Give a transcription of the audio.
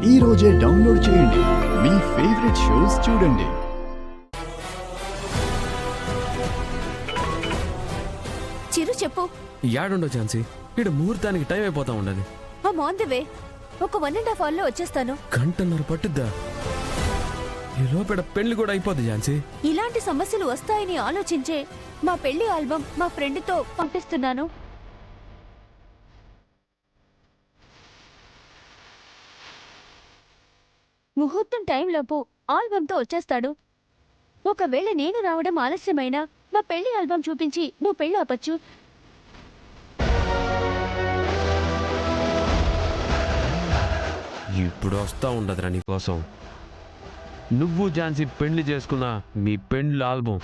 ఈ రోజే డౌన్లోడ్ చేయండి. మీ ఫేవరెట్ షోస్ చూడండి. చిరు చెప్పు. యాడుండో ఛాన్సీ, ఇక్కడ ముహూర్తానికి టైం అయిపోతా ఉండదు. On the way. ఒక 1.5 hour లో వచ్చేస్తాను. గంటన్నర పట్టుద్దా? ఈ లోపల పెళ్లి కూడా అయిపోద్ది ఝాన్సీ. ఇలాంటి సమస్యలు వస్తాయని ఆలోచించే మా పెళ్లి ఆల్బమ్ మా ఫ్రెండ్తో పంపిస్తున్నాను. ముహూర్తం టైంలోపు ఆల్బమ్తో వచ్చేస్తాడు. ఒకవేళ నేను రావడం ఆలస్యమైనా మా పెళ్లి ఆల్బమ్ చూపించి నువ్వు పెళ్లి ఆపచ్చు. ఇప్పుడు వస్తా ఉండదురా నీకోసం. నువ్వు ఝాన్సీ పెళ్లి చేసుకున్న మీ పెళ్లి ఆల్బమ్